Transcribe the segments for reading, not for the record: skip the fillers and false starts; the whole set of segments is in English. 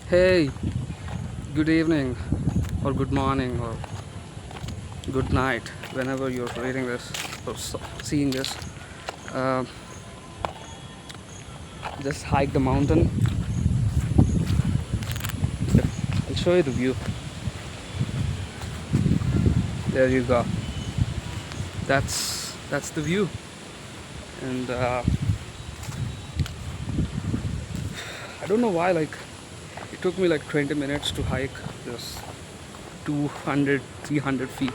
Hey, good evening, or good morning, or good night, whenever you're reading this or seeing this. Uh, just hike the mountain. I'll show you the view. There you go. That's the view, and I don't know why. Like, it took me like 20 minutes to hike this 200, 300 feet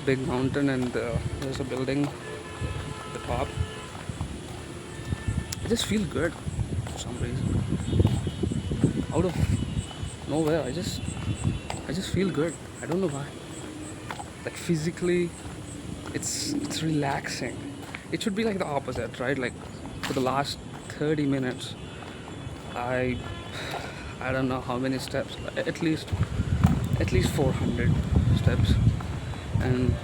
big mountain, and there's a building at the top. I just feel good for some reason. Out of nowhere, I just feel good. I don't know why. Like physically, it's relaxing. It should be like the opposite, right? Like for the last 30 minutes, I I don't know how many steps. At least 400 steps, and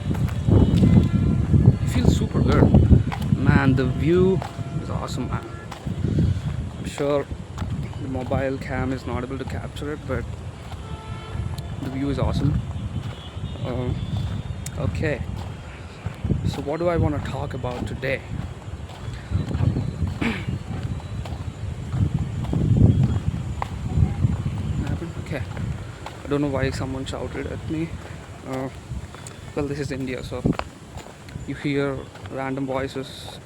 it feels super good. Man, the view is awesome, man. I'm sure the mobile cam is not able to capture it, but the view is awesome. Uh, okay, so what do I want to talk about today? What happened? Okay, I don't know why someone shouted at me. Uh, well, this is India, so you hear random voices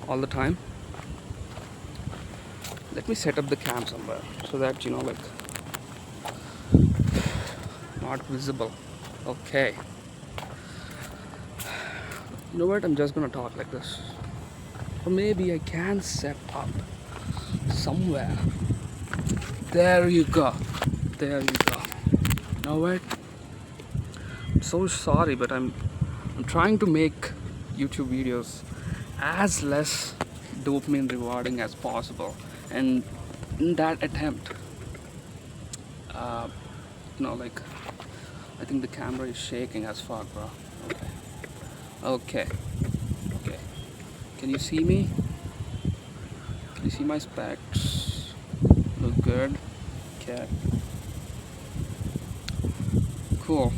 all the time. Let me set up the cam somewhere so that like not visible. Okay, you know what? I'm just gonna talk like this, or maybe I can set up somewhere. There you go. There you go. You know what? I'm so sorry, but I'm trying to make YouTube videos as less dopamine rewarding as possible, and in that attempt, uh, like I think the camera is shaking as fuck, bro. Okay, okay, okay. Can you see me? Can you see my specs? Look good. Okay, cool.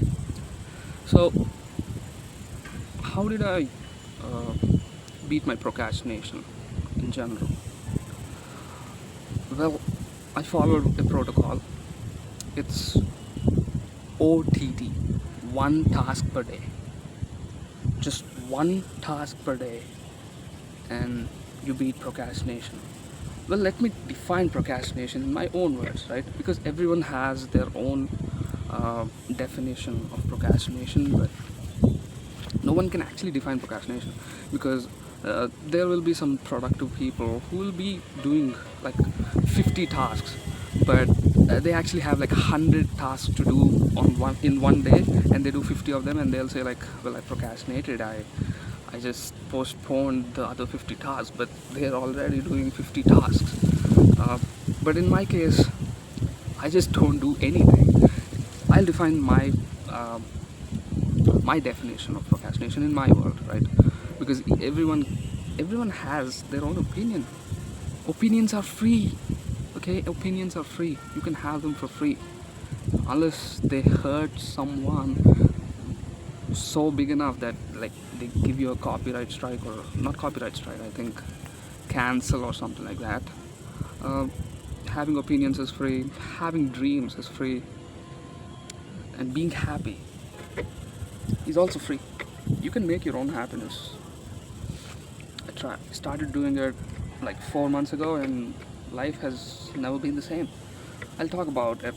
So, how did I uh, beat my procrastination in general? Well, I followed a protocol. It's OTT, one task per day. Just one task per day, and you beat procrastination. Well, let me define procrastination in my own words, right? Because everyone has their own definition of procrastination, but no one can actually define procrastination because there will be some productive people who will be doing like 50 tasks, but they actually have like 100 tasks to do in one day, and they do 50 of them, and they'll say like, well, I procrastinated, I just postponed the other 50 tasks, but they're already doing 50 tasks. But in my case, I just don't do anything. I'll define my definition of procrastination in my world, right? Because everyone has their own opinion. Opinions are free. Okay, opinions are free. You can have them for free, unless they hurt someone so big enough that like they give you a copyright strike, or not copyright strike, I think cancel or something like that. uh, Having opinions is free, having dreams is free, and being happy is also free. You can make your own happiness. Started doing it like 4 months ago, and life has never been the same. I'll talk about it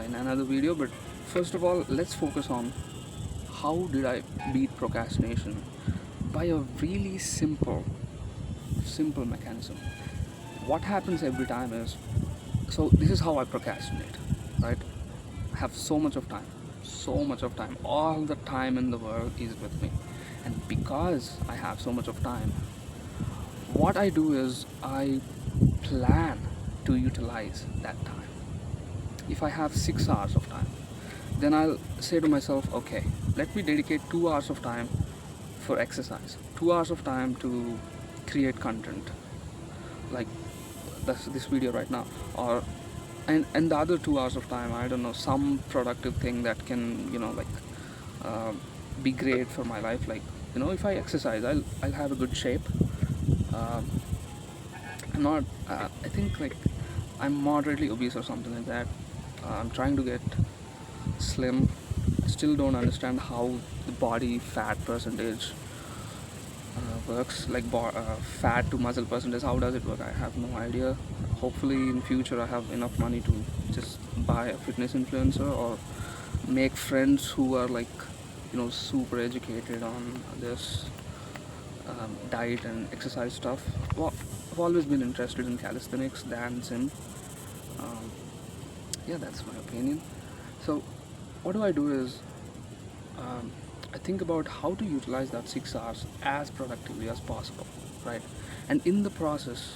in another video, but first of all, let's focus on how did I beat procrastination by a really simple mechanism. What happens every time is, so this is how I procrastinate, right? I have so much of time, all the time in the world is with me, and because I have so much of time, what I do is I plan to utilize that time. If I have 6 hours of time, then I'll say to myself, okay, let me dedicate 2 hours of time for exercise, 2 hours of time to create content like this video right now, or And the other 2 hours of time, I don't know, some productive thing that can, uh, be great for my life. Like, if I exercise, I'll have a good shape. um, I'm not I think, like, I'm moderately obese or something like that. I'm trying to get slim. I still don't understand how the body fat percentage works, like fat to muscle percentage. How does it work? I have no idea. Hopefully in future I have enough money to just buy a fitness influencer, or make friends who are, like, super educated on this diet and exercise stuff. Well, I've always been interested in calisthenics than gym. um, yeah, that's my opinion. So what do I do is, um, I think about how to utilize that 6 hours as productively as possible, right? And in the process,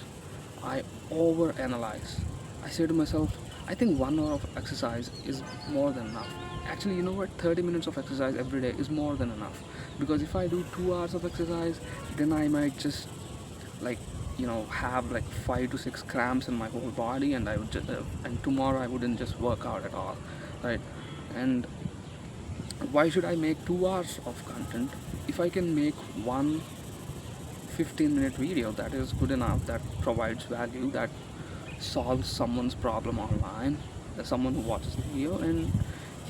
I overanalyze. I say to myself, I think 1 hour of exercise is more than enough. Actually, you know what? 30 minutes of exercise every day is more than enough. Because if I do 2 hours of exercise, then I might just, like, have like 5 to 6 cramps in my whole body, and I would just, and tomorrow I wouldn't just work out at all, right? And why should I make 2 hours of content if I can make one 15-minute video that is good enough, that provides value, that solves someone's problem online, someone who watches the video, and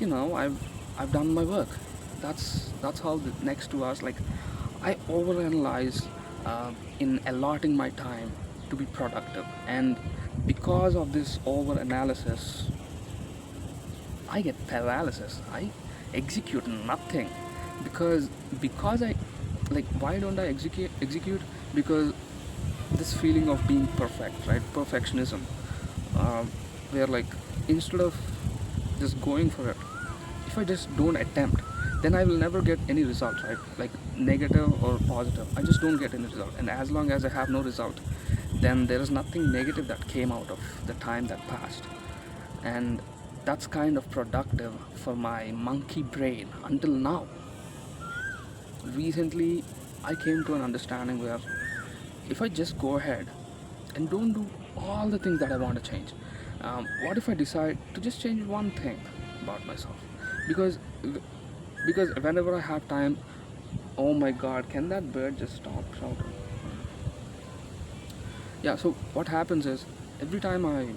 I've done my work. That's how the next 2 hours, like, I overanalyze in allotting my time to be productive, and because of this over analysis, I get paralysis. I execute nothing, because I, like, why don't I execute? Because this feeling of being perfect, right? Perfectionism, uh, where, like, instead of just going for it, if I just don't attempt, then I will never get any result, right? Like, negative or positive, I just don't get any result. And as long as I have no result, then there is nothing negative that came out of the time that passed. And that's kind of productive for my monkey brain until now. Recently, I came to an understanding where if I just go ahead and don't do all the things that I want to change, what if I decide to just change one thing about myself? Because because whenever I have time, oh my God, can that bird just stop shouting? Yeah. So what happens is, every time I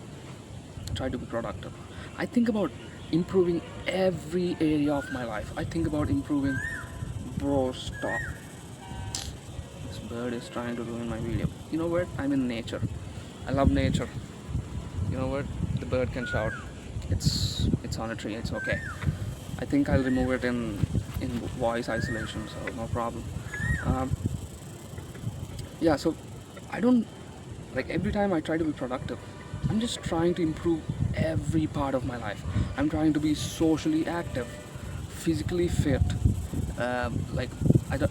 try to be productive, I think about improving every area of my life. I think about improving. Bro, stop. This bird is trying to ruin my video. You know what? I'm in nature. I love nature. You know what? The bird can shout. It's on a tree. It's okay. I think I'll remove it in voice isolation, so no problem. Um, yeah. So I don't, like, every time I try to be productive, I'm just trying to improve every part of my life. I'm trying to be socially active, physically fit. Like,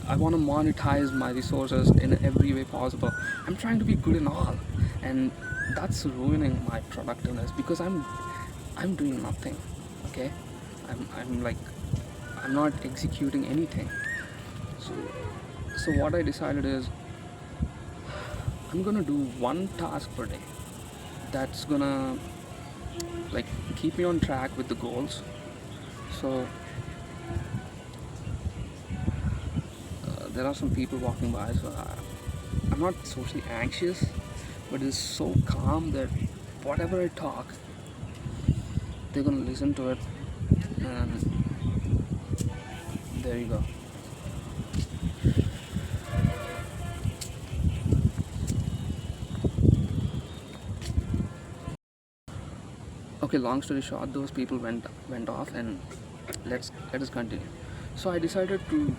I want to monetize my resources in every way possible. I'm trying to be good in all, and that's ruining my productiveness because I'm doing nothing. Okay, I'm like, I'm not executing anything. So what I decided is, I'm gonna do one task per day. That's gonna, like, keep me on track with the goals. So there are some people walking by, so I'm not socially anxious, but it's so calm that whatever I talk, they're gonna listen to it, and there you go. Okay, long story short, those people went off, and let us continue. So I decided to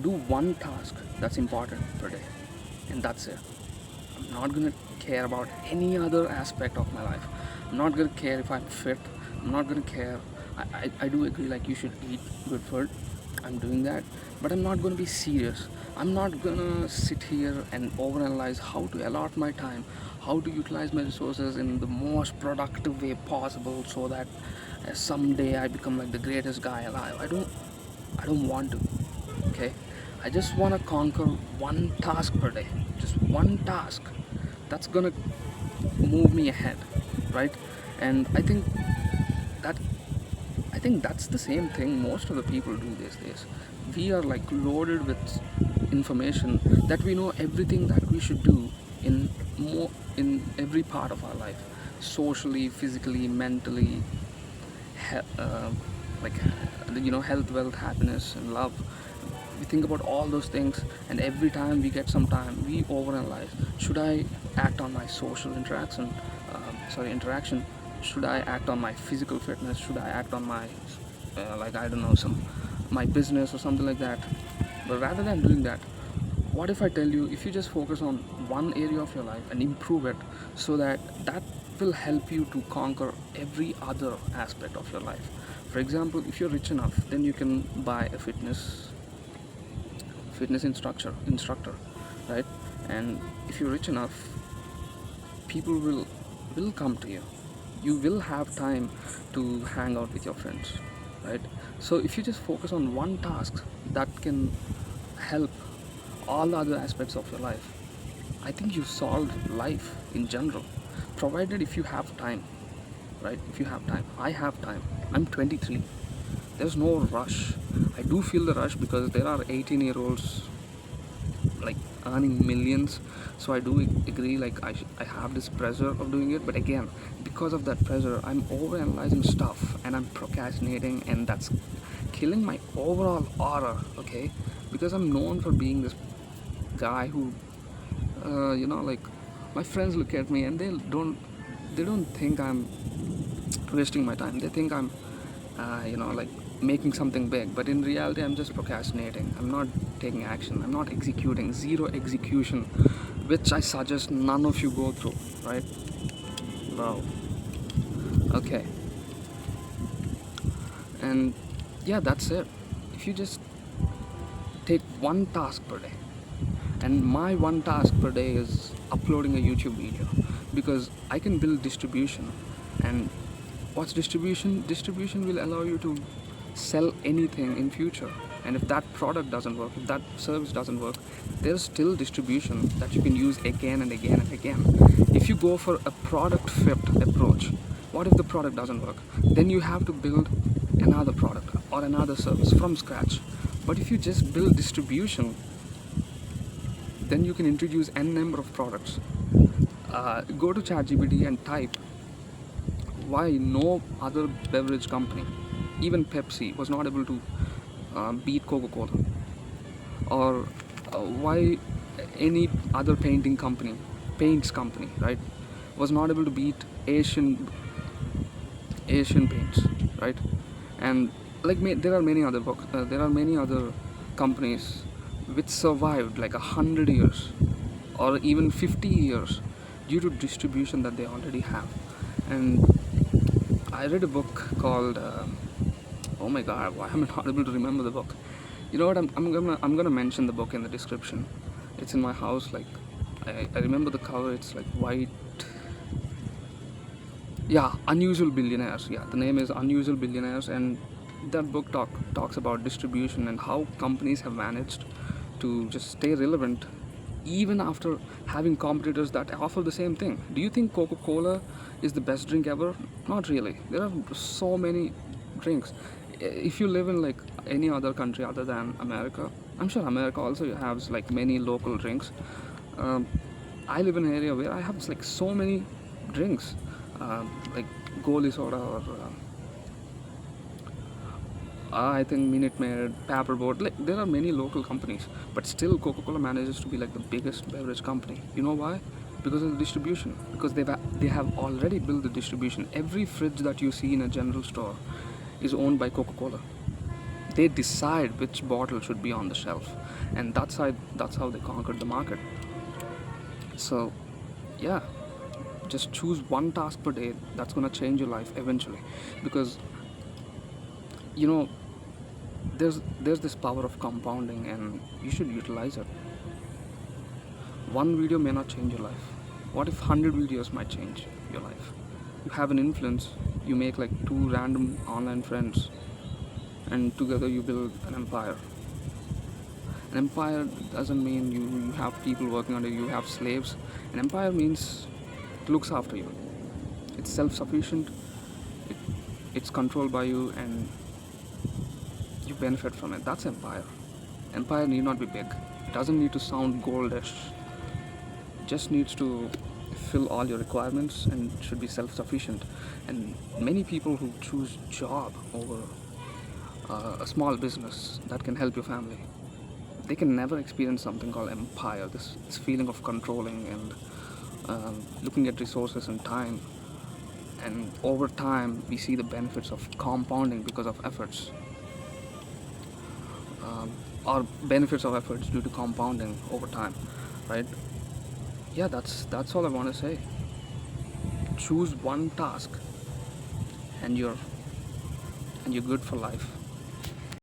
do one task that's important per day, and that's it. I'm not gonna care about any other aspect of my life. I'm not gonna care if I'm fit. I'm not gonna care. I do agree, like, you should eat good food. I'm doing that, but I'm not gonna be serious. I'm not gonna sit here and overanalyze how to allot my time, how to utilize my resources in the most productive way possible, so that someday I become like the greatest guy alive. I don't want to. Okay, I just want to conquer one task per day, just one task that's gonna move me ahead. right? And that I think that's the same thing most of the people do these days. We are like loaded with information that we know everything that we should do in more in every part of our life, socially, physically, mentally, like health, wealth, happiness, and love. We think about all those things, and every time we get some time, we overanalyze. Should I act on my social interaction? Should I act on my physical fitness? Should I act on my like, I don't know, some my business or something like that? But rather than doing that, what if I tell you, if you just focus on one area of your life and improve it, so that will help you to conquer every other aspect of your life. For example, if you're rich enough, then you can buy a fitness instructor, right? And if you're rich enough, people will come to you. You will have time to hang out with your friends, right? So if you just focus on one task that can help all other aspects of your life, I think you solved life in general, provided if you have time, right? If you have time, I have time. I'm 23. There's no rush. I do feel the rush because there are 18-year-olds like earning millions. So I do agree, like I have this pressure of doing it, but again, because of that pressure, I'm overanalyzing stuff and I'm procrastinating, and that's killing my overall aura, okay? Because I'm known for being this guy who like, my friends look at me and they don't think I'm wasting my time. They think I'm like making something big, but in reality I'm just procrastinating. I'm not taking action. I'm not executing. Zero execution, which I suggest none of you go through, right? Wow. Okay. And yeah, that's it. If you just take one task per day, and my one task per day is uploading a YouTube video, because I can build distribution. And what's distribution? Distribution will allow you to sell anything in future. And if that product doesn't work, if that service doesn't work, there's still distribution that you can use again and again and again. If you go for a product fit approach, what if the product doesn't work? Then you have to build another product or another service from scratch. But if you just build distribution, then you can introduce n number of products. Go to ChatGPT and type why no other beverage company, even Pepsi, was not able to beat Coca-Cola, or why any other paints company, right, was not able to beat Asian Paints, right? And like there are many other companies which survived like 100 years or even 50 years due to distribution that they already have. And I read a book called oh my god, why am I not able to remember the book? You know what? I'm gonna mention the book in the description. It's in my house. Like I remember the cover. It's like white. Yeah, Unusual Billionaires. Yeah, the name is Unusual Billionaires, and that book talks about distribution and how companies have managed to just stay relevant even after having competitors that offer the same thing. Do you think Coca-Cola is the best drink ever? Not really. There are so many drinks. If you live in like any other country other than America, I'm sure America also has like many local drinks. Um, I live in an area where I have like so many drinks, like Goli soda, or I think Minute Maid, Paperboard. Like there are many local companies, but still Coca-Cola manages to be like the biggest beverage company. You know why? Because of the distribution. Because they have already built the distribution. Every fridge that you see in a general store is owned by Coca-Cola. They decide which bottle should be on the shelf, and that's how they conquered the market. So, yeah, just choose one task per day that's gonna change your life eventually, because you know there's this power of compounding, and you should utilize it. One video may not change your life. What if 100 videos might change your life? You have an influence. You make like two random online friends, and together you build an empire. An empire doesn't mean you have people working under you, you have slaves. An empire means it looks after you. It's self-sufficient. It, it's controlled by you, and you benefit from it. That's empire. Empire need not be big. It doesn't need to sound goldish. It just needs to fill all your requirements and should be self-sufficient. And many people who choose job over a small business that can help your family, they can never experience something called empire. This feeling of controlling and looking at resources and time. And over time, we see the benefits of compounding because of efforts, or benefits of efforts due to compounding over time, right? Yeah, that's all I want to say. Choose one task, and you're good for life.